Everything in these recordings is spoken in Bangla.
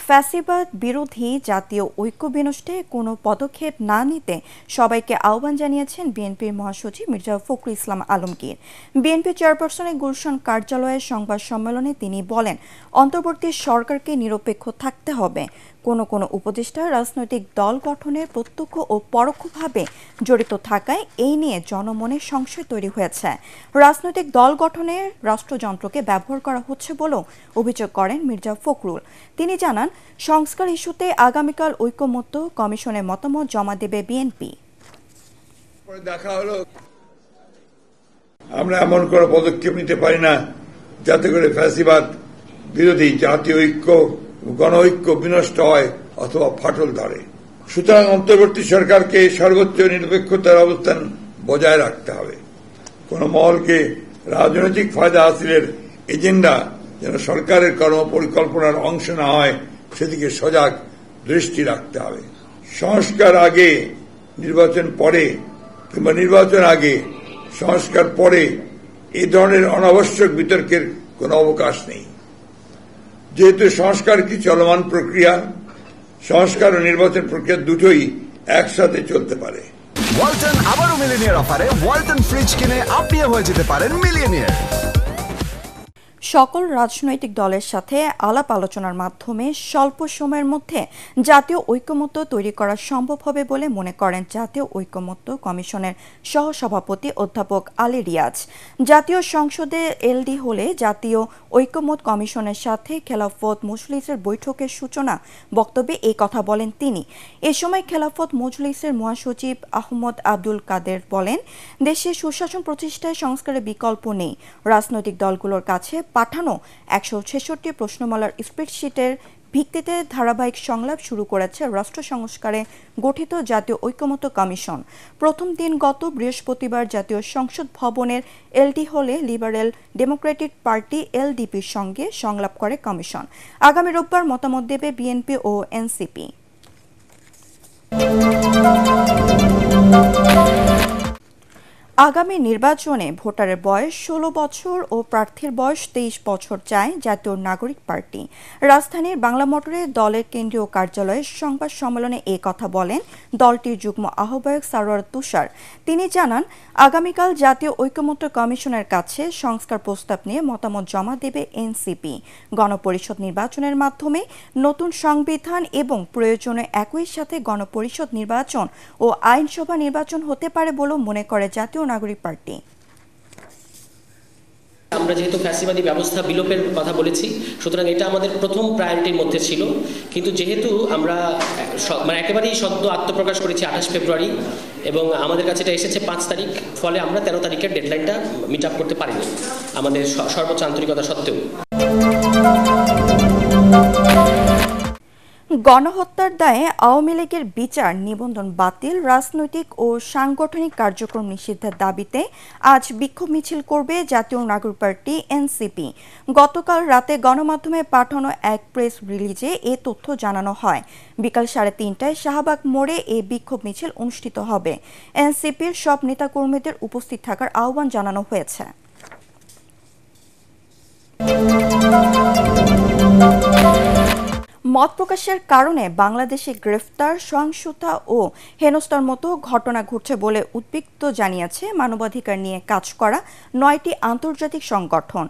ফ্যাসিবাদ বিরোধী জাতীয় ঐক্য বিনষ্টে কোনো পদক্ষেপ না নিতে সবাইকে আহ্বান জানিয়েছেন বিএনপির মহাসচিব মির্জা ফখরুল ইসলাম আলমগীর। বিএনপি চেয়ারপারসনের গুলশান কার্যালয়ে সংবাদ সম্মেলনে তিনি বলেন, অন্তর্বর্তী সরকারকে নিরপেক্ষ থাকতে হবে। কোনো উপদেষ্টা রাজনৈতিক দল গঠনের প্রত্যক্ষ ও পরোক্ষভাবে জড়িত থাকায় এই নিয়ে জনমনে সংশয় তৈরি হয়েছে। রাজনৈতিক দল গঠনে রাষ্ট্রযন্ত্রকে ব্যবহার করা হচ্ছে বলেও অভিযোগ করেন মির্জা ফখরুল। তিনি জানান, সংস্কার ইস্যুতে আগামীকাল ঐকমত্য কমিশনের মতামত জমা দেবে বিএনপি। দেখা হলো, আমরা এমন কোনো পদক্ষেপ নিতে পারি না যাতে করে ফ্যাসিবাদ বিরোধী জাতীয় ঐক্য গণ ঐক্য বিনষ্ট হয় অথবা ফাটল ধরে। সুতরাং অন্তর্বর্তী সরকারকে সর্বোচ্চ নিরপেক্ষতার অবস্থান বজায় রাখতে হবে। কোন মহলকে রাজনৈতিক ফায়দা হাসিলের এজেন্ডা যেন সরকারের কর্মপরিকল্পনার অংশ না হয় সেদিকে সজাগ দৃষ্টি রাখতে হবে। সংস্কার আগে নির্বাচন পরে কিংবা নির্বাচন আগে সংস্কার পরে এই ধরনের অনাবশ্যক বিতর্কের কোন অবকাশ নেই। যেহেতু সংস্কার কি চলমান প্রক্রিয়া, সংস্কার ও নির্বাচন প্রক্রিয়া দুটোই একসাথে চলতে পারে। ওয়ালটন আবারও মিলিয়নিয়ার অফারে ওয়ালটন ফ্রিজ কিনে আপনিও হয়ে যেতে পারেন মিলিয়নিয়ার। সকল রাজনৈতিক দলের সাথে আলাপ আলোচনার মাধ্যমে স্বল্প সময়ের মধ্যে জাতীয় ঐকমত্য তৈরি করা সম্ভব হবে বলে মনে করেন জাতীয় ঐকমত্য কমিশনের সহসভাপতি অধ্যাপক আলী রিয়াজ। জাতীয় সংসদে এলডি হলে জাতীয় ঐকমত্য কমিশনের সাথে খেলাফত মজলিসের বৈঠকের সূচনা বক্তব্যে এই কথা বলেন তিনি। এ সময় খেলাফত মজলিসের মহাসচিব আহমদ আব্দুল কাদের বলেন, দেশে সুশাসন প্রতিষ্ঠায় সংস্কারের বিকল্প নেই। রাজনৈতিক দলগুলোর কাছে পাঠানো 166 প্রশ্নমালার স্প্রেডশিটের ভিত্তিতে ধারাবাহিক সংলাপ শুরু করেছে রাষ্ট্র সংস্কারে গঠিত জাতীয় ঐকমত্য কমিশন। প্রথম দিন গত বৃহস্পতিবার জাতীয় সংসদ ভবনের এলডি হলে লিবারেল ডেমোক্রেটিক পার্টি এলডিপির সঙ্গে সংলাপ করে কমিশন। আগামী রোববার মতামত দেবে বিএনপি ও এনসিপি। আগামী নির্বাচনে ভোটারের বয়স 16 বছর ও প্রার্থীর বয়স 23 বছর চায় জাতীয় নাগরিক পার্টি। রাজধানীর বাংলা মোটরে দলের কেন্দ্রীয় কার্যালয়ে সংবাদ সম্মেলনে এ কথা বলেন দলটির যুগ্ম আহ্বায়ক সারোয়ার তুষার। তিনি জানান, আগামীকাল জাতীয় ঐকমত্য কমিশনের কাছে সংস্কার প্রস্তাব নিয়ে মতামত জমা দেবে এনসিপি। গণপরিষদ নির্বাচনের মাধ্যমে নতুন সংবিধান এবং প্রয়োজনে একই সাথে গণপরিষদ নির্বাচন ও আইনসভা নির্বাচন হতে পারে বলেও মনে করে জাতীয় নাগরিক পার্টি। আমরা যেহেতু ফ্যাসিবাদী ব্যবস্থা বিলোপের কথা বলেছি, সুতরাং এটা আমাদের প্রথম প্রায়োরিটির মধ্যে ছিল। কিন্তু যেহেতু আমরা একেবারেই সদ্য আত্মপ্রকাশ করেছি 28 ফেব্রুয়ারি এবং আমাদের কাছে এটা এসেছে 5 তারিখ, ফলে আমরা 13 তারিখের ডেডলাইনটা মিট আপ করতে পারিনি আমাদের সর্বোচ্চ আন্তরিকতা সত্ত্বেও। গণহত্যার দায়ে আওয়ামী লীগের বিচার নিবন্ধন বাতিল, রাজনৈতিক ও সাংগঠনিক কার্যক্রম নিষিদ্ধের দাবিতে আজ বিক্ষোভ মিছিল করবে জাতীয় নাগরিক পার্টি এনসিপি। গতকাল রাতে গণমাধ্যমে পাঠানো এক প্রেস রিলিজে এ তথ্য জানানো হয়। বিকাল 3:30টায় শাহবাগ মোড়ে এ বিক্ষোভ মিছিল অনুষ্ঠিত হবে। এনসিপির সব নেতাকর্মীদের উপস্থিত থাকার আহ্বান জানানো হয়েছে। মত প্রকাশের কারণে বাংলাদেশে গ্রেফতার, সহিংসতা ও হেনস্থার মতো ঘটনা ঘটছে বলে উদ্বিগ্ন জানিয়েছে মানবাধিকার নিয়ে কাজ করা 9টি আন্তর্জাতিক সংগঠন।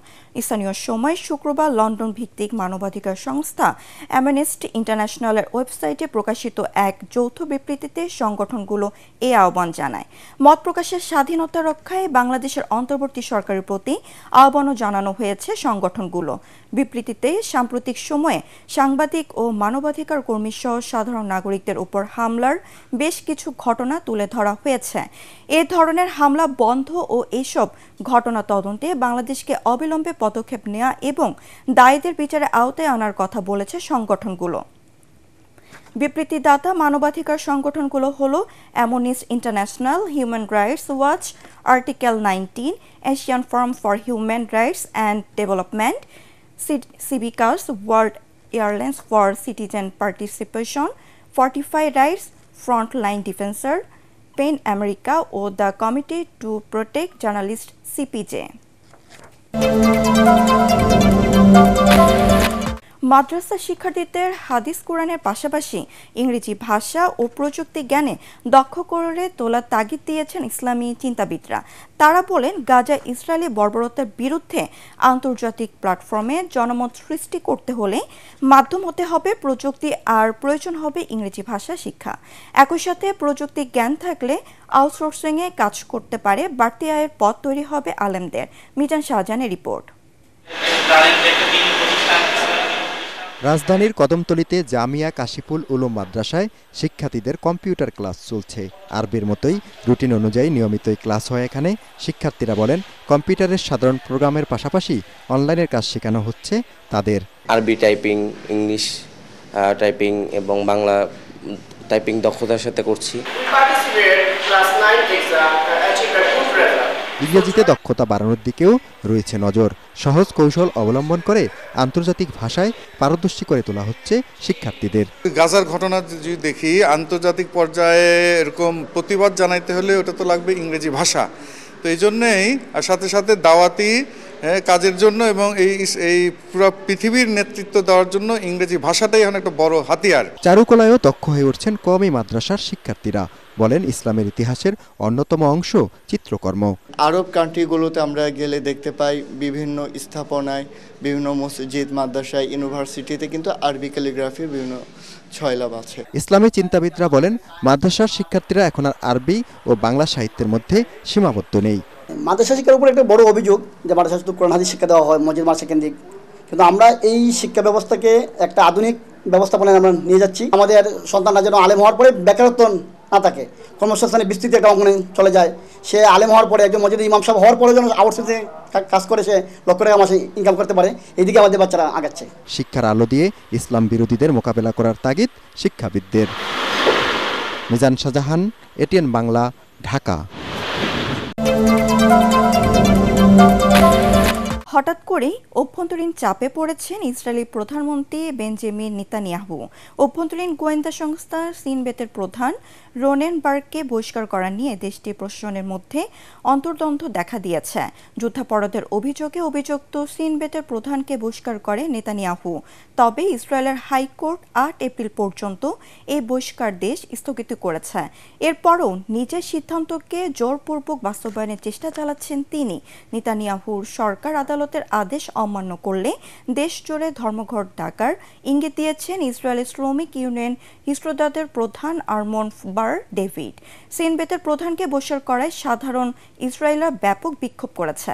স্থানীয় সময় শুক্রবার লন্ডন ভিত্তিক মানবাধিকার সংস্থা অ্যামনেস্টি ইন্টারন্যাশনালের ওয়েবসাইটে প্রকাশিত এক যৌথ বিবৃতিতে সংগঠনগুলো এ আহ্বান জানায়। মত প্রকাশের স্বাধীনতা রক্ষায় বাংলাদেশের অন্তর্বর্তী সরকারের প্রতি আহ্বানও জানানো হয়েছে সংগঠনগুলো। বিবৃতিতে সাম্প্রতিক সময়ে সাংবাদিক ও মানবাধিকার কর্মী সহ সাধারণ নাগরিকদের উপর হামলার বেশ কিছু ঘটনা তুলে ধরা হয়েছে। এ ধরনের হামলা বন্ধ ও এসব ঘটনা তদন্তে বাংলাদেশকে অবিলম্বে পদক্ষেপ নেওয়া এবং দায়ীদের বিচারে আওতায় আনার কথা বলেছে সংগঠনগুলো। বিবৃতিদাতা মানবাধিকার সংগঠনগুলো হলো Amnesty International, Human Rights Watch, Article 19, Asian Forum for Human Rights and Development, সিভিকাস, World Airlines for Citizen Participation, Fortify Rights, Frontline Defenders, PEN America ও the Committee to Protect Journalist CPJ. মাদ্রাসা শিক্ষার্থীদের হাদিস কোরআনের পাশাপাশি ইংরেজি ভাষা ও প্রযুক্তি জ্ঞানে দক্ষ করে তোলার তাগিদ দিয়েছেন ইসলামী চিন্তাবিদরা। তারা বলেন, গাজা ইসরায়েলি বর্বরতার বিরুদ্ধে আন্তর্জাতিক প্ল্যাটফর্মে জনমত সৃষ্টি করতে হলে মাধ্যম হতে হবে প্রযুক্তি, আর প্রয়োজন হবে ইংরেজি ভাষা শিক্ষা। একই সাথে প্রযুক্তি জ্ঞান থাকলে আউটসোর্সিংয়ে কাজ করতে পারে, বাড়তি আয়ের পথ তৈরি হবে আলেমদের। মিজান শাহজাহানের রিপোর্ট। রাজধানীর কদমতলীতে জামিয়া কাশিফুল উলুম মাদ্রাসায় শিক্ষার্থীদের কম্পিউটার ক্লাস চলছে। আরবির মতোই রুটিন অনুযায়ী নিয়মিতই ক্লাস হয় এখানে। শিক্ষার্থীরা বলেন, কম্পিউটারের সাধারণ প্রোগ্রামের পাশাপাশি অনলাইনের কাজ শেখানো হচ্ছে তাদের। আরবি টাইপিং, ইংলিশ টাইপিং এবং বাংলা টাইপিং দক্ষতার সাথে করছি। ইংরেজিতে দক্ষতা বাড়ানোর দিকেও রয়েছে নজর। সহজ কৌশল অবলম্বন করে আন্তর্জাতিক ভাষায় পারদর্শী করে তোলা হচ্ছে শিক্ষার্থীদের। গাজার ঘটনা যদি দেখি, আন্তর্জাতিক পর্যায়ে এরকম প্রতিবাদ জানাইতে হলে ওটা তো লাগবে ইংরেজি ভাষা। তো এই জন্যেই আর সাথে সাথে দাওয়াতি কাজের জন্য এবং এই পুরো পৃথিবীর নেতৃত্ব দেওয়ার জন্য ইংরেজি ভাষাটাই এখন একটা বড় হাতিয়ার। চারুকলায়ও দক্ষ হয়ে উঠছেন কওমি মাদ্রাসার শিক্ষার্থীরা। বলেন, ইসলামের ইতিহাসের অন্যতম অংশ চিত্রকর্ম। আরব কান্ট্রিগুলোতে আমরা গেলে দেখতে পাই বিভিন্ন স্থাপনায়, বিভিন্ন মসজিদ, মাদ্রাসায়, ইউনিভার্সিটিতে কিন্তু আরবি ক্যালিগ্রাফির বিভিন্ন ছয়লাভ আছে। ইসলামী চিন্তাবিদরা বলেন, মাদ্রাসার শিক্ষার্থীরা এখন আর আরবি ও বাংলা সাহিত্যের মধ্যে সীমাবদ্ধ নেই। মাদ্রাসা শিক্ষার উপর একটা বড় অভিযোগ যে মাদ্রাসা শুধু কোরআন হাদিস শিক্ষা দেওয়া হয়, মসজিদ মাদ্রাসা কেন্দ্রিক। কিন্তু আমরা এই শিক্ষা ব্যবস্থাকে একটা আধুনিক ব্যবস্থাপনায় আমরা নিয়ে যাচ্ছি। আমাদের সন্তানরা যেন আলেম হওয়ার পরে বেকারত্ব না থাকে, কর্মসংস্থানের বিস্তৃতি একটা অঙ্গনে চলে যায়। সে আলেম হওয়ার পরে একজন মসজিদের ইমাম সাহেব হওয়ার পরে যেন আউটসোর্সে কাজ করে সে লক্ষ টাকা মাসে ইনকাম করতে পারে। এইদিকে আমাদের বাচ্চারা আগাচ্ছে। শিক্ষার আলো দিয়ে ইসলাম বিরোধীদের মোকাবেলা করার তাগিদ শিক্ষাবিদদের। মিজান শাহজাহান, এটিএন বাংলা, ঢাকা। হঠাৎ করেই অভ্যন্তরীণ চাপে পড়েছেন ইসরায়েলি প্রধানমন্ত্রী বেঞ্জামিন নেতানিয়াহু। অভ্যন্তরীণ গোয়েন্দা সংস্থা সিনবেতের প্রধান রোনেন বার্গকে বহিষ্কার করা নিয়ে দেশটির প্রশাসনের মধ্যে অন্তর্দ্বন্দ্ব দেখা দিয়েছে। যুদ্ধাপরাধের অভিযোগে অভিযুক্ত সিনবেতের প্রধানকে বহিষ্কার করে নেতানিয়াহু। তবে ইসরায়েলের হাইকোর্ট 8 এপ্রিল পর্যন্ত এই বহিষ্কারদেশ স্থগিত করেছে। এরপরও নিজের সিদ্ধান্তকে জোরপূর্বক বাস্তবায়নের চেষ্টা চালাচ্ছেন তিনি। নেতানিয়াহুর সরকার আদালতের আদেশ অমান্য করলে দেশ জুড়ে ধর্মঘট ডাকার ইঙ্গিত দিয়েছেন ইসরায়েলের শ্রমিক ইউনিয়ন হিস্ট্রোদাদের প্রধান আরমন বার ডেভিড। সিনবেতের প্রধানকে বহিষ্কার করায় সাধারণ ইসরায়েলরা ব্যাপক বিক্ষোভ করেছে।